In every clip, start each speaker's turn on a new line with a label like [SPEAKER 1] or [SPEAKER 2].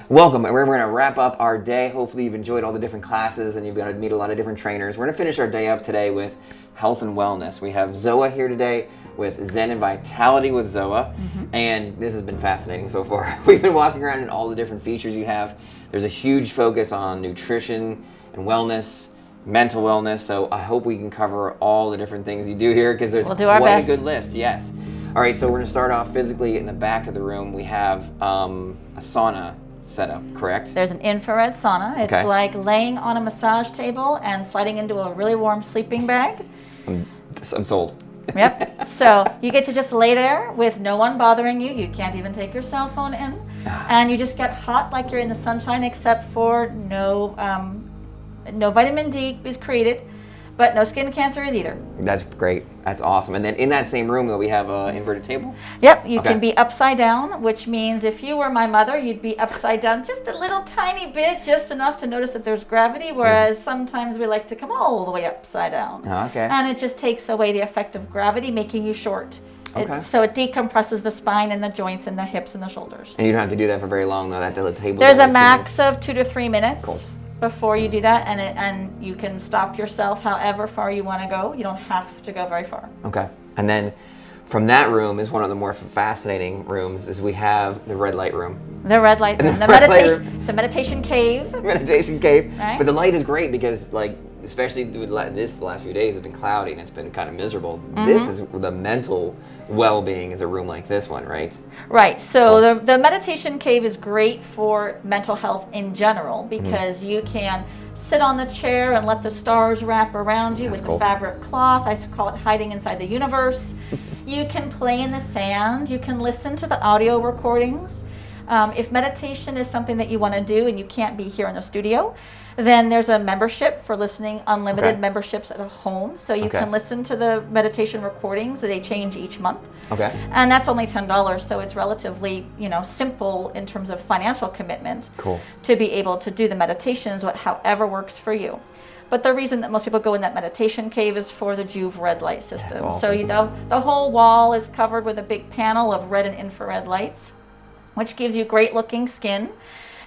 [SPEAKER 1] Welcome. We're going to wrap up our day. Hopefully you've enjoyed all the different classes and you've got to meet a lot of different trainers. We're going to finish our day up today with health and wellness. We have Zoa here today with Zen and Vitality with Zoa. And this has been fascinating so far. We've been walking around in all the different features you have. There's a huge focus on nutrition and wellness, mental wellness. So I hope we can cover all the different things you do here because there's quite a good list. Yes. All right, so we're going to start off physically in the back of the room. We have a sauna setup, correct?
[SPEAKER 2] There's an infrared sauna. It's like laying on a massage table and sliding into a really warm sleeping bag.
[SPEAKER 1] I'm sold.
[SPEAKER 2] Yep. So you get to just lay there with no one bothering you. You can't even take your cell phone in. And you just get hot like you're in the sunshine, except for no vitamin D is created, but no skin cancer is either.
[SPEAKER 1] That's great. That's awesome. And then in that same room, though, we have an inverted table?
[SPEAKER 2] Yep. You can be upside down, which means if you were my mother, you'd be upside down just a little tiny bit, just enough to notice that there's gravity, whereas sometimes we like to come all the way upside down. And it just takes away the effect of gravity, making you short. So it decompresses the spine and the joints and the hips and the shoulders.
[SPEAKER 1] And you don't have to do that for very long, though. That table.
[SPEAKER 2] There's a max of 2 to 3 minutes. Before you do that, and you can stop yourself however far you want to go. You don't have to go very far. Okay.
[SPEAKER 1] And then from that room is one of the more fascinating rooms is we have the red light room.
[SPEAKER 2] The red light room. The meditation. It's a meditation cave.
[SPEAKER 1] Meditation cave.
[SPEAKER 2] Right?
[SPEAKER 1] But the light is great because, like, especially with this, the last few days have been cloudy and it's been kind of miserable. This is the mental well-being is a room like this one, right?
[SPEAKER 2] Right. So the meditation cave is great for mental health in general because you can sit on the chair and let the stars wrap around you with the fabric cloth. I call it hiding inside the universe. You can play in the sand. You can listen to the audio recordings. If meditation is something that you want to do and you can't be here in the studio, then there's a membership for listening, unlimited memberships at a home. So you can listen to the meditation recordings. They change each month. And that's only $10. So it's relatively, simple in terms of financial commitment to be able to do the meditations, however works for you. But the reason that most people go in that meditation cave is for the Juve red light system. Awesome. So the whole wall is covered with a big panel of red and infrared lights, which gives you great looking skin.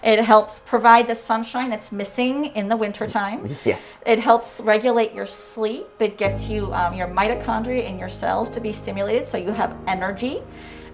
[SPEAKER 2] It helps provide the sunshine that's missing in the wintertime.
[SPEAKER 1] Yes.
[SPEAKER 2] It helps regulate your sleep. It gets you your mitochondria in your cells to be stimulated so you have energy.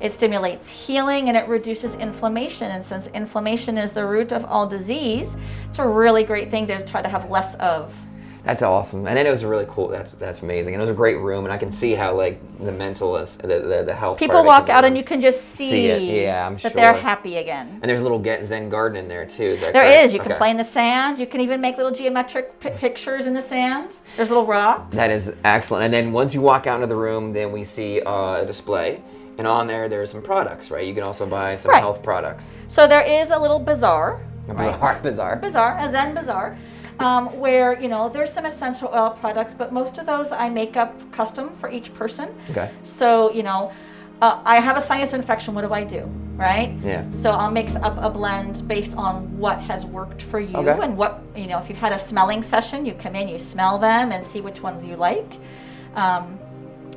[SPEAKER 2] It stimulates healing and it reduces inflammation. And since inflammation is the root of all disease, it's a really great thing to try to have less of.
[SPEAKER 1] That's awesome, and it was really cool. That's amazing, and it was a great room, and I can see how the mental is the health.
[SPEAKER 2] People walk out and you can just see
[SPEAKER 1] it. Yeah, I'm sure
[SPEAKER 2] that they're happy again.
[SPEAKER 1] And there's a little Zen garden in there too. Is that
[SPEAKER 2] there
[SPEAKER 1] correct?
[SPEAKER 2] Is. You can play in the sand. You can even make little geometric pictures in the sand. There's little rocks.
[SPEAKER 1] That is excellent. And then once you walk out into the room, then we see a display. And on there's some products, right? You can also buy some health products.
[SPEAKER 2] So there is a little bazaar.
[SPEAKER 1] A
[SPEAKER 2] Zen bazaar. Where there's some essential oil products, but most of those I make up custom for each person. So I have a sinus infection. What do I do, right?
[SPEAKER 1] Yeah.
[SPEAKER 2] So I'll mix up a blend based on what has worked for you and what if you've had a smelling session, you come in, you smell them, and see which ones you like.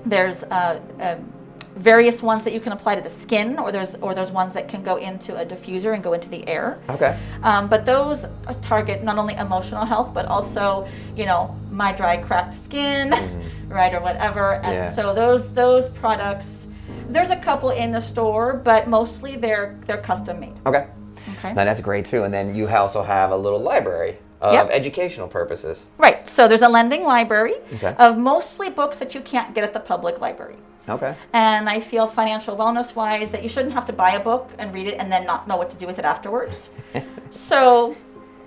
[SPEAKER 2] There's various ones that you can apply to the skin, or there's ones that can go into a diffuser and go into the air. But those target not only emotional health, but also, my dry, cracked skin, right, or whatever. And so those products, there's a couple in the store, but mostly they're custom made.
[SPEAKER 1] Okay. Now that's great too. And then you also have a little library of educational purposes.
[SPEAKER 2] Right. So there's a lending library of mostly books that you can't get at the public library. And I feel financial wellness wise that you shouldn't have to buy a book and read it and then not know what to do with it afterwards. So,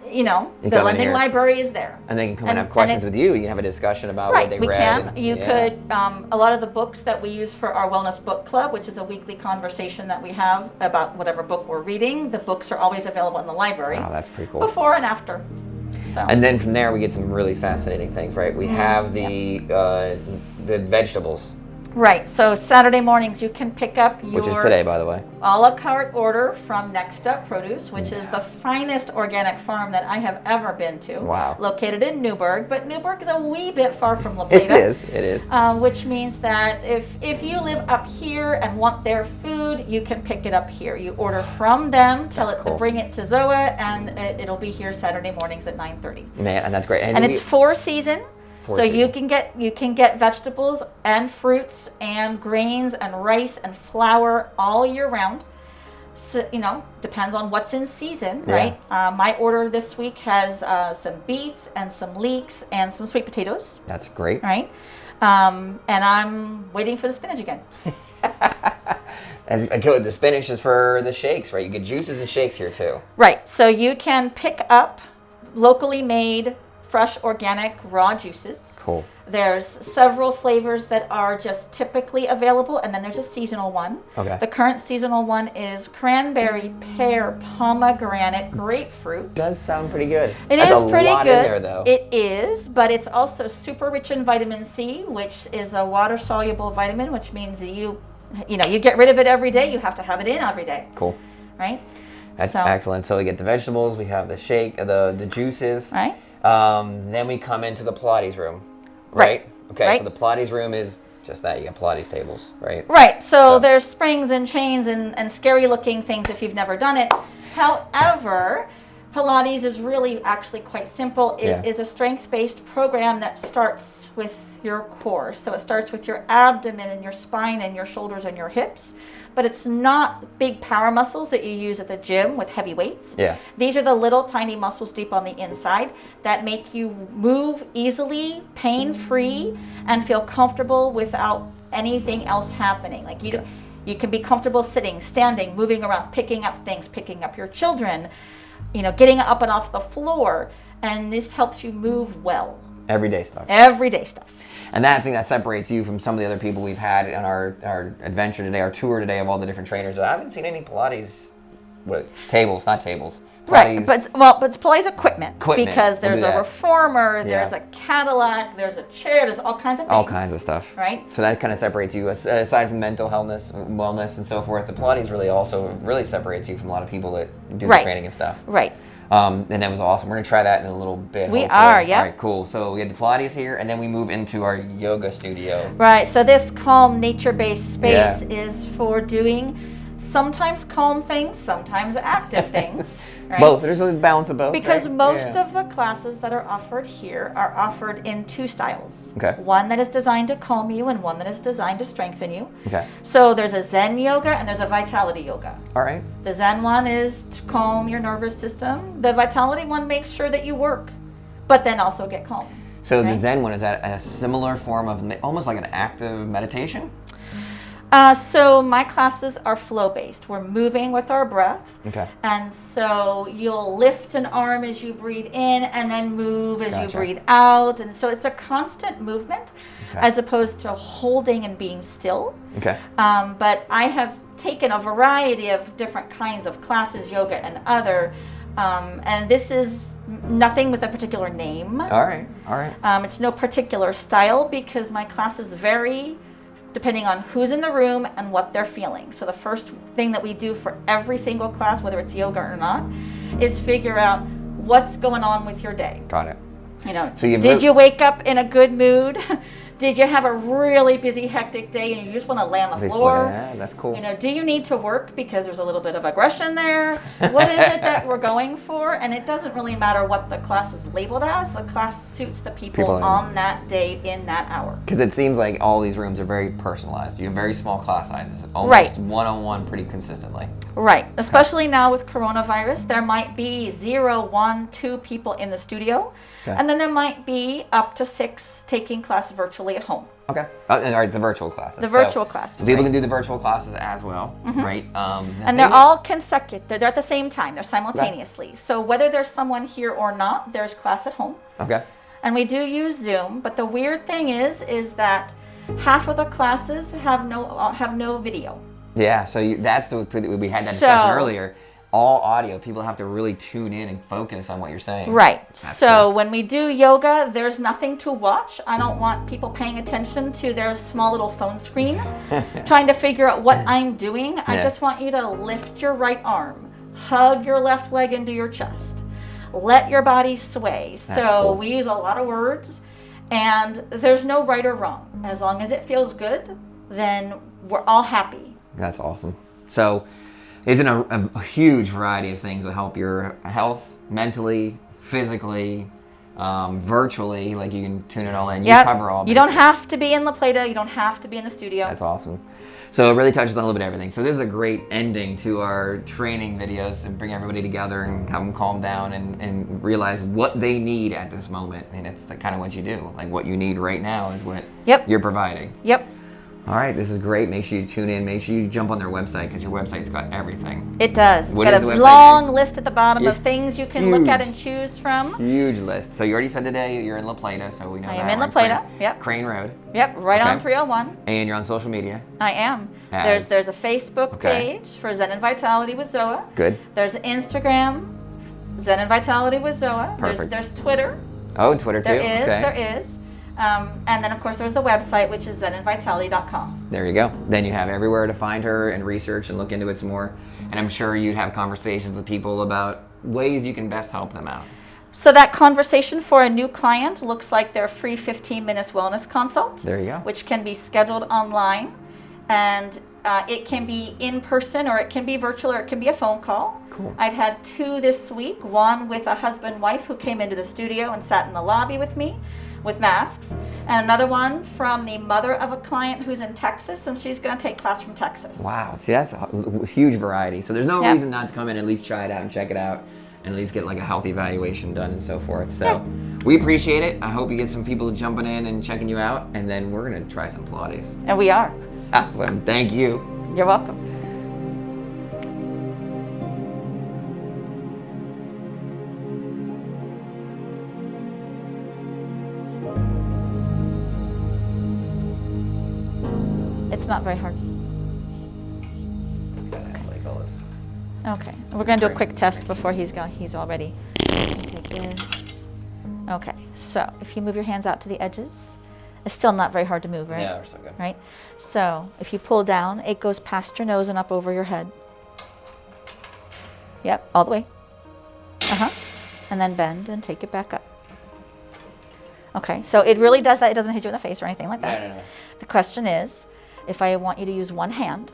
[SPEAKER 2] the lending library is there.
[SPEAKER 1] And they can come and have questions with you. You can have a discussion about what they read.
[SPEAKER 2] Right, we can. You could, a lot of the books that we use for our Wellness Book Club, which is a weekly conversation that we have about whatever book we're reading, the books are always available in the library.
[SPEAKER 1] Wow, that's pretty cool.
[SPEAKER 2] Before and after. So.
[SPEAKER 1] And then from there we get some really fascinating things, right? We have the vegetables.
[SPEAKER 2] Right. So Saturday mornings you can pick up your
[SPEAKER 1] Which is today, by the way.
[SPEAKER 2] a la carte order from Next Up Produce, which is the finest organic farm that I have ever been to.
[SPEAKER 1] Wow.
[SPEAKER 2] Located in Newburgh, but Newburgh is a wee bit far from La Plata.
[SPEAKER 1] It is.
[SPEAKER 2] Which means that if you live up here and want their food, you can pick it up here. You order from them, tell it to bring it to Zoa, and it'll be here Saturday mornings at 9:30.
[SPEAKER 1] Man, and that's great.
[SPEAKER 2] And it's 4-season. So you can get vegetables and fruits and grains and rice and flour all year round. So, depends on what's in season, right? My order this week has some beets and some leeks and some sweet potatoes.
[SPEAKER 1] That's great.
[SPEAKER 2] Right? And I'm waiting for the spinach again.
[SPEAKER 1] And the spinach is for the shakes, right? You get juices and shakes here too.
[SPEAKER 2] Right. So you can pick up locally made fresh organic raw juices.
[SPEAKER 1] Cool.
[SPEAKER 2] There's several flavors that are just typically available, and then there's a seasonal one.
[SPEAKER 1] Okay.
[SPEAKER 2] The current seasonal one is cranberry, pear, pomegranate, grapefruit.
[SPEAKER 1] Does sound pretty good.
[SPEAKER 2] That's
[SPEAKER 1] a
[SPEAKER 2] pretty
[SPEAKER 1] lot
[SPEAKER 2] good.
[SPEAKER 1] In there, though.
[SPEAKER 2] It is, but it's also super rich in vitamin C, which is a water-soluble vitamin, which means you get rid of it every day. You have to have it in every day.
[SPEAKER 1] Cool.
[SPEAKER 2] Right?
[SPEAKER 1] That's excellent. So we get the vegetables, we have the shake, the juices.
[SPEAKER 2] Right.
[SPEAKER 1] Then we come into the Pilates room, right? Okay,
[SPEAKER 2] right.
[SPEAKER 1] so the Pilates room is just that. You got Pilates tables, right?
[SPEAKER 2] Right. So there's springs and chains and scary looking things if you've never done it. However, Pilates is really actually quite simple. It is a strength-based program that starts with your core. So it starts with your abdomen and your spine and your shoulders and your hips. But it's not big power muscles that you use at the gym with heavy weights.
[SPEAKER 1] Yeah.
[SPEAKER 2] These are the little tiny muscles deep on the inside that make you move easily, pain-free, and feel comfortable without anything else happening. Like you can be comfortable sitting, standing, moving around, picking up things, picking up your children, getting up and off the floor. And this helps you move well.
[SPEAKER 1] Everyday stuff.
[SPEAKER 2] Everyday stuff.
[SPEAKER 1] And that thing that separates you from some of the other people we've had on our adventure today, our tour today of all the different trainers. I haven't seen any Pilates tables, not tables. Pilates.
[SPEAKER 2] Right, but it's Pilates equipment. Because there's a reformer, there's a Cadillac, there's a chair, there's all kinds of things.
[SPEAKER 1] All kinds of stuff.
[SPEAKER 2] Right?
[SPEAKER 1] So that kind of separates you. Aside from mental wellness and so forth, the Pilates really separates you from a lot of people that do the training and stuff.
[SPEAKER 2] Right.
[SPEAKER 1] And that was awesome. We're going to try that in a little bit.
[SPEAKER 2] We are, yeah.
[SPEAKER 1] All right, cool. So we had the Pilates here, and then we move into our yoga studio.
[SPEAKER 2] Right. So this calm, nature-based space is for doing sometimes calm things, sometimes active things. Right?
[SPEAKER 1] Both. There's a balance of both.
[SPEAKER 2] Because most of the classes that are offered here are offered in two styles.
[SPEAKER 1] Okay.
[SPEAKER 2] One that is designed to calm you and one that is designed to strengthen you.
[SPEAKER 1] Okay.
[SPEAKER 2] So there's a Zen yoga and there's a Vitality yoga.
[SPEAKER 1] All right.
[SPEAKER 2] The Zen one is to calm your nervous system. The Vitality one makes sure that you work, but then also get calm.
[SPEAKER 1] So the Zen one, is that a similar form of almost like an active meditation?
[SPEAKER 2] So my classes are flow-based. We're moving with our breath.
[SPEAKER 1] Okay.
[SPEAKER 2] And so you'll lift an arm as you breathe in and then move as you breathe out. And so it's a constant movement as opposed to holding and being still.
[SPEAKER 1] Okay.
[SPEAKER 2] But I have taken a variety of different kinds of classes, yoga and other. And this is nothing with a particular name.
[SPEAKER 1] All right.
[SPEAKER 2] It's no particular style because my classes vary depending on who's in the room and what they're feeling. So the first thing that we do for every single class, whether it's yoga or not, is figure out what's going on with your day.
[SPEAKER 1] Got it.
[SPEAKER 2] So did you wake up in a good mood? Did you have a really busy, hectic day and you just want to lay on the floor?
[SPEAKER 1] Yeah, that's cool.
[SPEAKER 2] Do you need to work because there's a little bit of aggression there? What is it that we're going for? And it doesn't really matter what the class is labeled as. The class suits the people on that day in that hour.
[SPEAKER 1] Because it seems like all these rooms are very personalized. You have very small class sizes, almost one-on-one pretty consistently.
[SPEAKER 2] Right. Especially now with coronavirus, there might be 0, 1, 2 people in the studio. Okay. And then there might be up to 6 taking class virtually at home.
[SPEAKER 1] Okay. All right, the virtual classes.
[SPEAKER 2] The virtual classes.
[SPEAKER 1] So people can do the virtual classes as well, right?
[SPEAKER 2] And they're all consecutive. They're at the same time. They're simultaneously. Okay. So whether there's someone here or not, there's class at home.
[SPEAKER 1] Okay.
[SPEAKER 2] And we do use Zoom, but the weird thing is that half of the classes have no video.
[SPEAKER 1] Yeah, so we had that discussion earlier. all audio. People have to really tune in and focus on what you're saying.
[SPEAKER 2] Right.
[SPEAKER 1] That's
[SPEAKER 2] So
[SPEAKER 1] cool.
[SPEAKER 2] when we do yoga, there's nothing to watch. I don't want people paying attention to their small little phone screen, trying to figure out what I'm doing. I just want you to lift your right arm, hug your left leg into your chest, let your body sway.
[SPEAKER 1] That's
[SPEAKER 2] So
[SPEAKER 1] cool.
[SPEAKER 2] we use a lot of words, and there's no right or wrong. As long as it feels good, then we're all happy.
[SPEAKER 1] That's awesome. So, isn't a huge variety of things will help your health, mentally, physically, virtually. Like you can tune it all in. You cover all.
[SPEAKER 2] You don't have to be in La Plata. You don't have to be in the studio.
[SPEAKER 1] That's awesome. So it really touches on a little bit of everything. So this is a great ending to our training videos and bring everybody together and have them calm down and realize what they need at this moment. And it's kind of what you do. Like what you need right now is what you're providing.
[SPEAKER 2] Yep.
[SPEAKER 1] All right, this is great. Make sure you tune in. Make sure you jump on their website because your website's got everything.
[SPEAKER 2] It does. It's
[SPEAKER 1] What
[SPEAKER 2] got
[SPEAKER 1] is
[SPEAKER 2] a
[SPEAKER 1] the website
[SPEAKER 2] long
[SPEAKER 1] name?
[SPEAKER 2] list at the bottom of
[SPEAKER 1] It's
[SPEAKER 2] things you can look at
[SPEAKER 1] huge.
[SPEAKER 2] and choose from.
[SPEAKER 1] Huge list. So you already said today you're in La Plata, so we know
[SPEAKER 2] I
[SPEAKER 1] that.
[SPEAKER 2] am in La
[SPEAKER 1] right?
[SPEAKER 2] Plata, yep.
[SPEAKER 1] Crane Road.
[SPEAKER 2] Yep, right on
[SPEAKER 1] Okay.
[SPEAKER 2] 301.
[SPEAKER 1] And you're on social media.
[SPEAKER 2] I am.
[SPEAKER 1] As-
[SPEAKER 2] There's a Facebook
[SPEAKER 1] Okay.
[SPEAKER 2] page for Zen and Vitality with Zoa.
[SPEAKER 1] Good.
[SPEAKER 2] There's Instagram, Zen and Vitality with Zoa.
[SPEAKER 1] Perfect.
[SPEAKER 2] There's Twitter.
[SPEAKER 1] Oh, and Twitter too.
[SPEAKER 2] There is.
[SPEAKER 1] Okay.
[SPEAKER 2] There is. And then, of course, there's the website, which is zenandvitality.com.
[SPEAKER 1] There you go. Then you have everywhere to find her and research and look into it some more. And I'm sure you'd have conversations with people about ways you can best help them out.
[SPEAKER 2] So that conversation for a new client looks like their free 15 minutes wellness consult.
[SPEAKER 1] There you go.
[SPEAKER 2] Which can be scheduled online. And it can be in person, or it can be virtual, or it can be a phone call.
[SPEAKER 1] Cool.
[SPEAKER 2] I've had 2 this week. One with a husband and wife who came into the studio and sat in the lobby with me with masks. And another one from the mother of a client who's in Texas, and she's going to take class from Texas.
[SPEAKER 1] Wow. See, that's a huge variety. So there's no
[SPEAKER 2] Yeah.
[SPEAKER 1] reason not to come in and at least try it out and check it out and at least get like a health evaluation done and so forth. So we appreciate it. I hope you get some people jumping in and checking you out. And then we're going to try some Pilates.
[SPEAKER 2] And we are.
[SPEAKER 1] Awesome. Thank you.
[SPEAKER 2] You're welcome. It's not very hard. Okay, we're going to do a quick test before he's all ready. Take this. Okay, so if you move your hands out to the edges, it's still not very hard to move, right?
[SPEAKER 1] Yeah, we're so good.
[SPEAKER 2] Right? So if you pull down, it goes past your nose and up over your head. Yep, all the way. And then bend and take it back up. Okay, so it really does that. It doesn't hit you in the face or anything like that.
[SPEAKER 1] No.
[SPEAKER 2] The question is, if I want you to use one hand,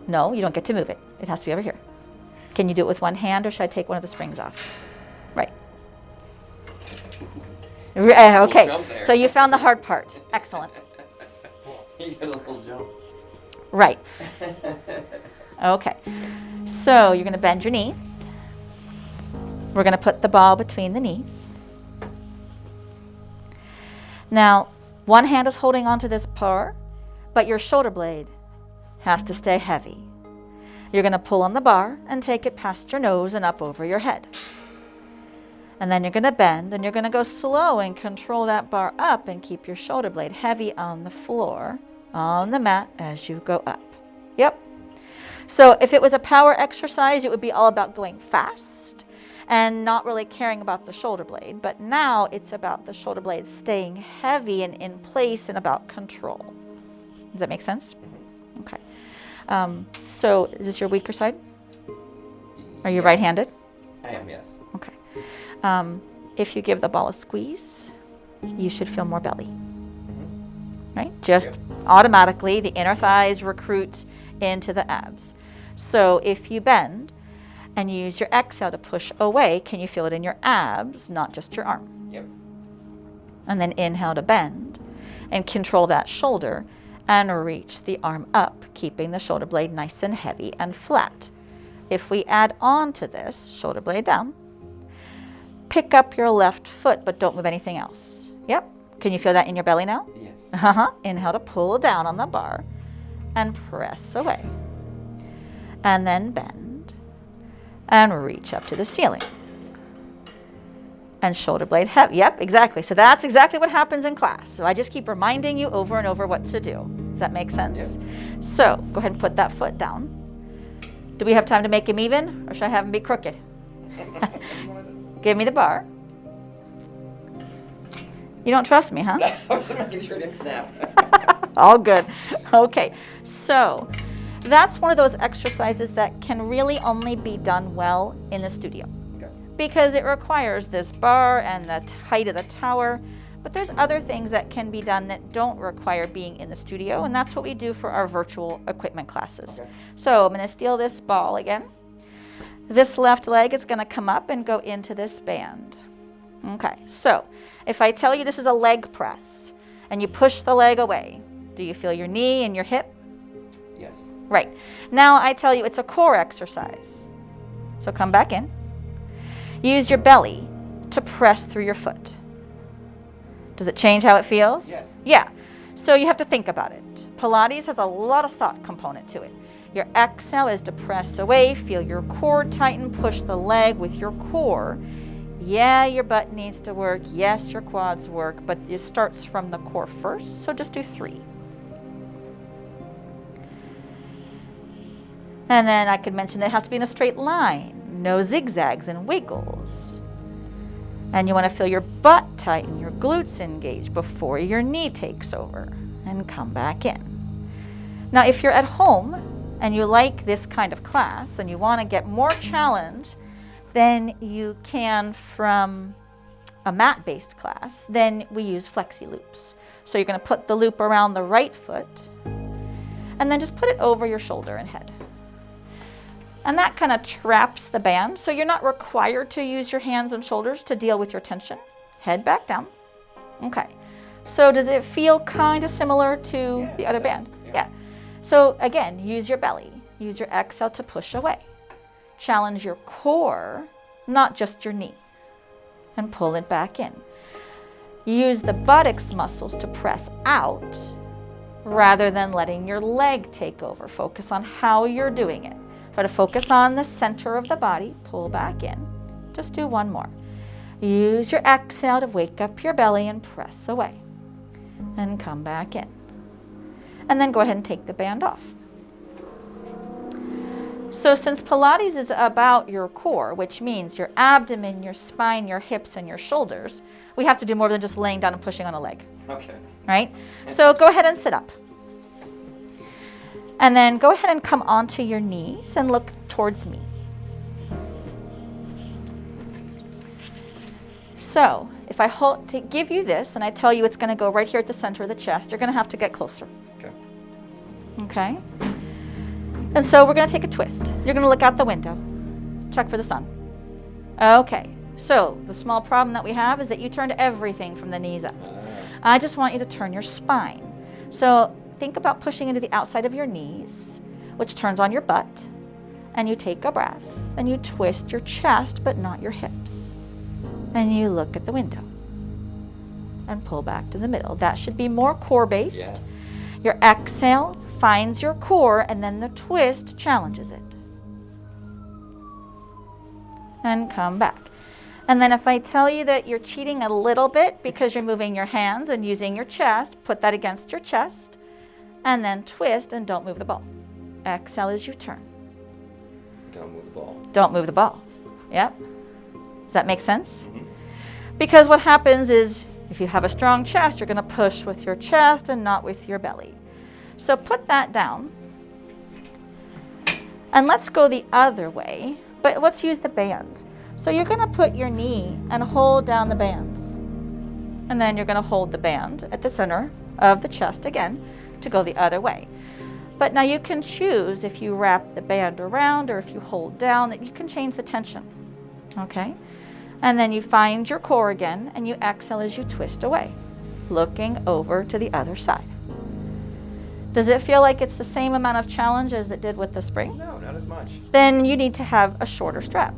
[SPEAKER 2] no, you don't get to move it. It has to be over here. Can you do it with one hand, or should I take one of the springs off? Right. Okay,
[SPEAKER 1] jump there.
[SPEAKER 2] so you found the hard part. Excellent.
[SPEAKER 1] You get a little jump.
[SPEAKER 2] Right. Okay, so you're going to bend your knees. We're going to put the ball between the knees. Now, one hand is holding onto this bar, but your shoulder blade has to stay heavy. You're going to pull on the bar and take it past your nose and up over your head. And then you're going to bend, and you're going to go slow and control that bar up and keep your shoulder blade heavy on the floor, on the mat as you go up. Yep. So if it was a power exercise, it would be all about going fast and not really caring about the shoulder blade. But now it's about the shoulder blade staying heavy and in place and about control. Does that make sense? Okay. So is this your weaker side? Are you right-handed?
[SPEAKER 1] I am, yes.
[SPEAKER 2] Okay. If you give the ball a squeeze, you should feel more belly. Right? Just automatically, the inner thighs recruit into the abs. So if you bend and you use your exhale to push away, can you feel it in your abs, not just your arm?
[SPEAKER 1] Yep.
[SPEAKER 2] And then inhale to bend and control that shoulder and reach the arm up, keeping the shoulder blade nice and heavy and flat. If we add on to this, shoulder blade down, pick up your left foot, but don't move anything else. Yep. Can you feel that in your belly now?
[SPEAKER 1] Yes.
[SPEAKER 2] Inhale to pull down on the bar and press away. And then bend and reach up to the ceiling. And shoulder blade heavy. Yep, exactly. So that's exactly what happens in class. So I just keep reminding you over and over what to do. Does that make sense?
[SPEAKER 1] Yep.
[SPEAKER 2] So go ahead and put that foot down Do we have time to make him even, or should I have him be crooked? Give me the bar. You don't trust me, huh?
[SPEAKER 1] I'm making sure it didn't snap.
[SPEAKER 2] All good. Okay, so that's one of those exercises that can really only be done well in the studio.
[SPEAKER 1] Okay.
[SPEAKER 2] Because it requires this bar and the height of the tower. But there's other things that can be done that don't require being in the studio, and that's what we do for our virtual equipment classes.
[SPEAKER 1] Okay.
[SPEAKER 2] So I'm going to steal this ball again. This left leg is going to come up and go into this band. Okay, so if I tell you this is a leg press, and you push the leg away, do you feel your knee and your hip?
[SPEAKER 1] Yes.
[SPEAKER 2] Right. Now I tell you it's a core exercise. So come back in. Use your belly to press through your foot. Does it change how it feels?
[SPEAKER 1] Yes.
[SPEAKER 2] Yeah. So you have to think about it. Pilates has a lot of thought component to it. Your exhale is to press away, feel your core tighten, push the leg with your core. Yeah, your butt needs to work. Yes, your quads work, but it starts from the core first, so just do 3. And then I could mention that it has to be in a straight line, no zigzags and wiggles. And you want to feel your butt tighten, your glutes engage before your knee takes over, and come back in. Now, if you're at home and you like this kind of class and you want to get more challenge than you can from a mat-based class, then we use flexi loops. So you're going to put the loop around the right foot and then just put it over your shoulder and head. And that kind of traps the band, so you're not required to use your hands and shoulders to deal with your tension. Head back down. Okay. So does it feel kind of similar to the other band? Yeah. So again, use your belly. Use your exhale to push away. Challenge your core, not just your knee, and pull it back in. Use the buttocks muscles to press out rather than letting your leg take over. Focus on how you're doing it. Try to focus on the center of the body, pull back in. Just do one more. Use your exhale to wake up your belly and press away. And come back in. And then go ahead and take the band off. So since Pilates is about your core, which means your abdomen, your spine, your hips, and your shoulders, we have to do more than just laying down and pushing on a leg.
[SPEAKER 1] Okay.
[SPEAKER 2] Right? So go ahead and sit up. And then go ahead and come onto your knees and look towards me. So if I hold to give you this and I tell you it's going to go right here at the center of the chest, you're going to have to get closer.
[SPEAKER 1] Okay.
[SPEAKER 2] Okay? And so we're going to take a twist. You're going to look out the window. Check for the sun. Okay. So the small problem that we have is that you turned everything from the knees up. I just want you to turn your spine. So think about pushing into the outside of your knees, which turns on your butt, and you take a breath, and you twist your chest, but not your hips. And you look at the window, and pull back to the middle. That should be more core-based. Yeah. Your exhale finds your core, and then the twist challenges it. And come back. And then if I tell you that you're cheating a little bit because you're moving your hands and using your chest, put that against your chest, and then twist and don't move the ball. Exhale as you turn.
[SPEAKER 1] Don't move the ball.
[SPEAKER 2] Don't move the ball. Yep. Does that make sense? Mm-hmm. Because what happens is if you have a strong chest, you're going to push with your chest and not with your belly. So put that down. And let's go the other way, but let's use the bands. So you're going to put your knee and hold down the bands. And then you're going to hold the band at the center of the chest again to go the other way. But now you can choose if you wrap the band around or if you hold down, that you can change the tension. Okay? And then you find your core again and you exhale as you twist away, looking over to the other side. Does it feel like it's the same amount of challenge as it did with the spring?
[SPEAKER 1] No, not as much.
[SPEAKER 2] Then you need to have a shorter strap.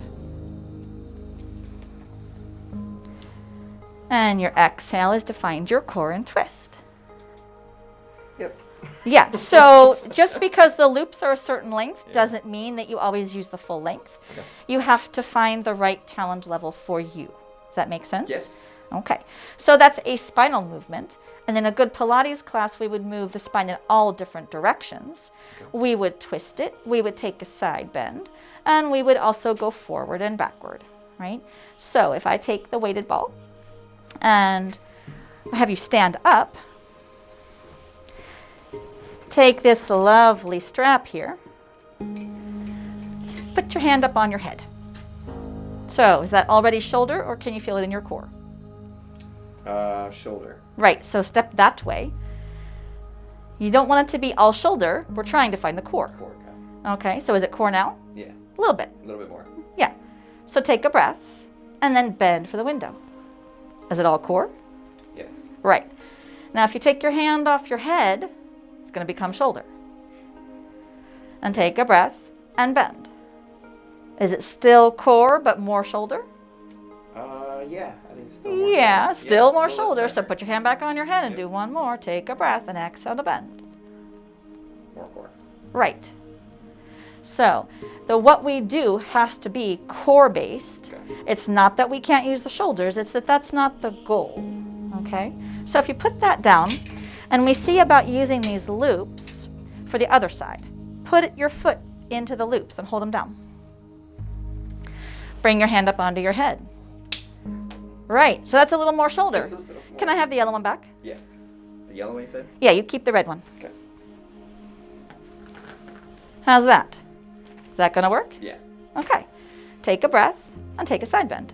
[SPEAKER 2] And your exhale is to find your core and twist.
[SPEAKER 1] Yep.
[SPEAKER 2] Yeah, so just because the loops are a certain length doesn't mean that you always use the full length. Okay. You have to find the right challenge level for you. Does that make sense?
[SPEAKER 1] Yes.
[SPEAKER 2] Okay, so that's a spinal movement. And in a good Pilates class, we would move the spine in all different directions. Okay. We would twist it, we would take a side bend, and we would also go forward and backward, right? So if I take the weighted ball and have you stand up, take this lovely strap here, put your hand up on your head. So is that already shoulder, or can you feel it in your core?
[SPEAKER 1] Shoulder.
[SPEAKER 2] Right, so step that way. You don't want it to be all shoulder. We're trying to find the core.
[SPEAKER 1] Core,
[SPEAKER 2] okay, so is it core now?
[SPEAKER 1] Yeah.
[SPEAKER 2] A little bit.
[SPEAKER 1] A little bit more.
[SPEAKER 2] Yeah. So take a breath and then bend for the window. Is it all core?
[SPEAKER 1] Yes.
[SPEAKER 2] Right. Now if you take your hand off your head, it's going to become shoulder. And take a breath and bend. Is it still core but more shoulder?
[SPEAKER 1] Yeah. I think it's still more
[SPEAKER 2] yeah,
[SPEAKER 1] shoulder.
[SPEAKER 2] still more shoulder. So put your hand back on your head and do one more. Take a breath and exhale to bend.
[SPEAKER 1] More core.
[SPEAKER 2] Right. So what we do has to be core based.
[SPEAKER 1] Okay.
[SPEAKER 2] It's not that we can't use the shoulders, it's that that's not the goal. Okay? So if you put that down, and we see about using these loops for the other side, put your foot into the loops and hold them down. Bring your hand up onto your head. Right, so that's a little more shoulder. Can I have the yellow one back?
[SPEAKER 1] Yeah. The yellow one you said?
[SPEAKER 2] Yeah, you keep the red one.
[SPEAKER 1] Okay.
[SPEAKER 2] How's that? Is that gonna work?
[SPEAKER 1] Yeah.
[SPEAKER 2] Okay. Take a breath and take a side bend.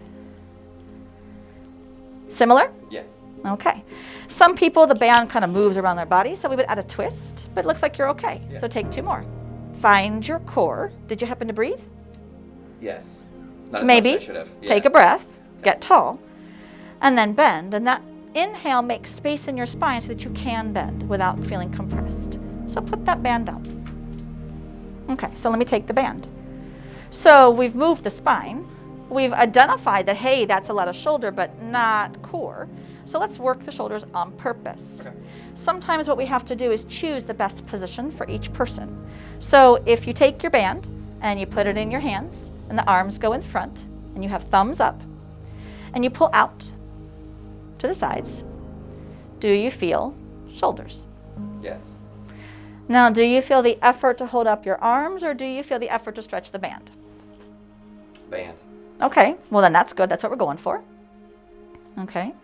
[SPEAKER 2] Similar?
[SPEAKER 1] Yeah.
[SPEAKER 2] Okay. Some people, the band kind of moves around their body, so we would add a twist, but it looks like you're okay.
[SPEAKER 1] Yeah.
[SPEAKER 2] So take two more. Find your core. Did you happen to breathe?
[SPEAKER 1] Yes. Not as
[SPEAKER 2] Maybe.
[SPEAKER 1] much as I should have. Yeah.
[SPEAKER 2] Take a breath, get tall, and then bend. And that inhale makes space in your spine so that you can bend without feeling compressed. So put that band down. Okay, so let me take the band. So we've moved the spine. We've identified that, hey, that's a lot of shoulder, but not core. So let's work the shoulders on purpose.
[SPEAKER 1] Okay.
[SPEAKER 2] Sometimes what we have to do is choose the best position for each person. So if you take your band and you put it in your hands and the arms go in front and you have thumbs up and you pull out to the sides, do you feel shoulders?
[SPEAKER 1] Yes.
[SPEAKER 2] Now, do you feel the effort to hold up your arms, or do you feel the effort to stretch the band?
[SPEAKER 1] Band.
[SPEAKER 2] Okay, well then that's good. That's what we're going for. Okay.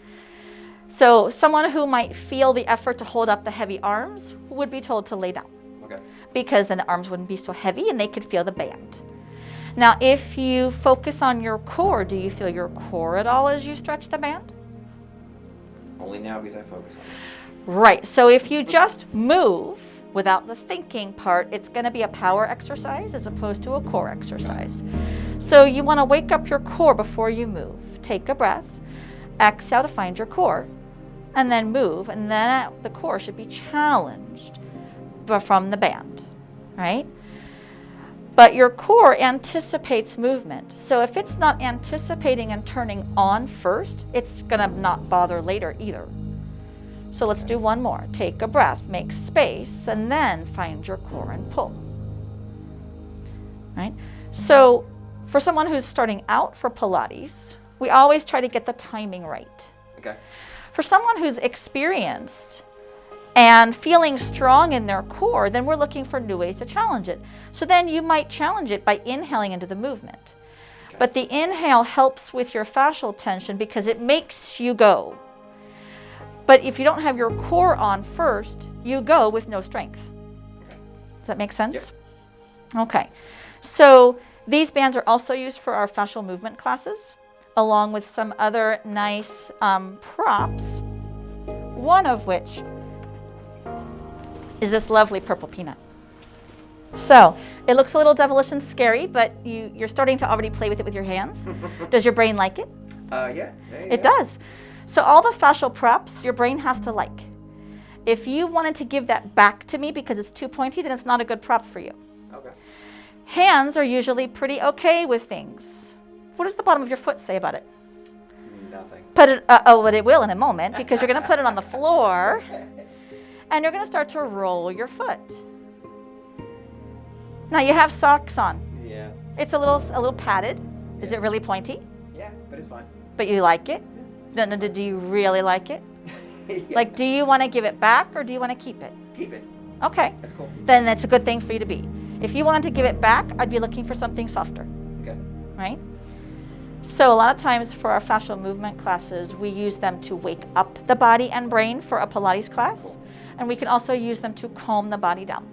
[SPEAKER 2] So someone who might feel the effort to hold up the heavy arms would be told to lay down.
[SPEAKER 1] Okay.
[SPEAKER 2] Because then the arms wouldn't be so heavy and they could feel the band. Now, if you focus on your core, do you feel your core at all as you stretch the band?
[SPEAKER 1] Only now because I focus on it.
[SPEAKER 2] Right, so if you just move without the thinking part, it's going to be a power exercise as opposed to a core exercise. So you want to wake up your core before you move. Take a breath, exhale to find your core, and then move, and then the core should be challenged from the band, right? But your core anticipates movement. So if it's not anticipating and turning on first, it's going to not bother later either. So let's do one more. Take a breath, make space, and then find your core and pull. Right? So for someone who's starting out for Pilates, we always try to get the timing right.
[SPEAKER 1] Okay.
[SPEAKER 2] For someone who's experienced and feeling strong in their core, then we're looking for new ways to challenge it. So then you might challenge it by inhaling into the movement. Okay. But the inhale helps with your fascial tension because it makes you go. But if you don't have your core on first, you go with no strength.
[SPEAKER 1] Okay.
[SPEAKER 2] Does that make sense?
[SPEAKER 1] Yep.
[SPEAKER 2] Okay. So these bands are also used for our fascial movement classes, along with some other nice props, one of which is this lovely purple peanut. So it looks a little devilish and scary, but you're starting to already play with it with your hands. Does your brain like it?
[SPEAKER 1] Yeah.
[SPEAKER 2] It does. So all the fascial props, your brain has to like. If you wanted to give that back to me because it's too pointy, then it's not a good prop for you.
[SPEAKER 1] Okay.
[SPEAKER 2] Hands are usually pretty okay with things. What does the bottom of your foot say about it?
[SPEAKER 1] Nothing.
[SPEAKER 2] Put it, but it will in a moment because you're going to put it on the floor and you're going to start to roll your foot. Now you have socks on.
[SPEAKER 1] Yeah.
[SPEAKER 2] It's a little padded. Is it really pointy?
[SPEAKER 1] Yeah, but it's fine.
[SPEAKER 2] But you like it? Do you really like it?
[SPEAKER 1] Yeah.
[SPEAKER 2] Like, do you want to give it back or do you want to keep it?
[SPEAKER 1] Keep it.
[SPEAKER 2] Okay.
[SPEAKER 1] That's cool.
[SPEAKER 2] Then that's a good thing for you to be. If you wanted to give it back, I'd be looking for something softer.
[SPEAKER 1] Okay.
[SPEAKER 2] Right? So a lot of times for our fascial movement classes, we use them to wake up the body and brain for a Pilates class. And we can also use them to calm the body down.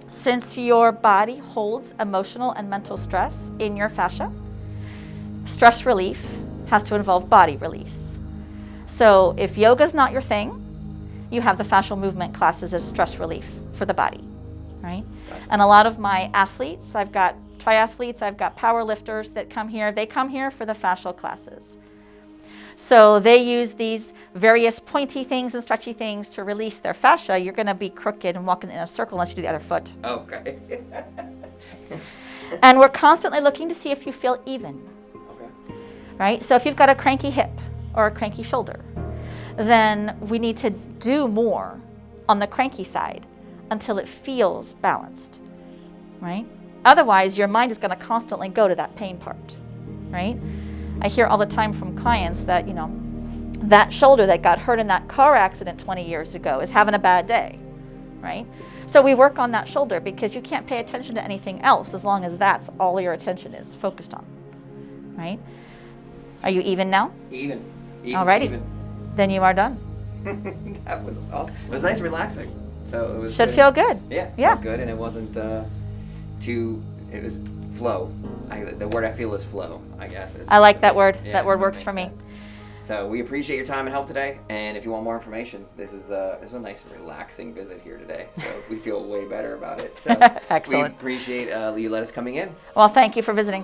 [SPEAKER 2] Since your body holds emotional and mental stress in your fascia, stress relief has to involve body release. So if yoga's not your thing, you have the fascial movement classes as stress relief for the body, right? And a lot of my athletes, I've got triathletes, I've got power lifters that come here. They come here for the fascial classes. So they use these various pointy things and stretchy things to release their fascia. You're going to be crooked and walking in a circle unless you do the other foot.
[SPEAKER 1] Okay.
[SPEAKER 2] And we're constantly looking to see if you feel even.
[SPEAKER 1] Okay.
[SPEAKER 2] Right? So if you've got a cranky hip or a cranky shoulder, then we need to do more on the cranky side until it feels balanced, right? Otherwise, your mind is going to constantly go to that pain part, right? I hear all the time from clients that, you know, that shoulder that got hurt in that car accident 20 years ago is having a bad day, right? So we work on that shoulder because you can't pay attention to anything else as long as that's all your attention is focused on, right? Are you even now?
[SPEAKER 1] Even.
[SPEAKER 2] Alrighty.
[SPEAKER 1] Even.
[SPEAKER 2] Then you are done.
[SPEAKER 1] That was awesome. It was nice and relaxing. So it was
[SPEAKER 2] Should
[SPEAKER 1] good.
[SPEAKER 2] feel good.
[SPEAKER 1] Yeah.
[SPEAKER 2] Yeah.
[SPEAKER 1] Felt good, and it wasn't it was flow. The word I feel is flow, I guess.
[SPEAKER 2] I like that word.
[SPEAKER 1] Yeah,
[SPEAKER 2] that word
[SPEAKER 1] so it
[SPEAKER 2] works
[SPEAKER 1] makes
[SPEAKER 2] for me.
[SPEAKER 1] sense. So we appreciate your time and help today. And if you want more information, this is a nice and relaxing visit here today. So we feel way better about it. So
[SPEAKER 2] Excellent.
[SPEAKER 1] We appreciate you let us coming in.
[SPEAKER 2] Well, thank you for visiting.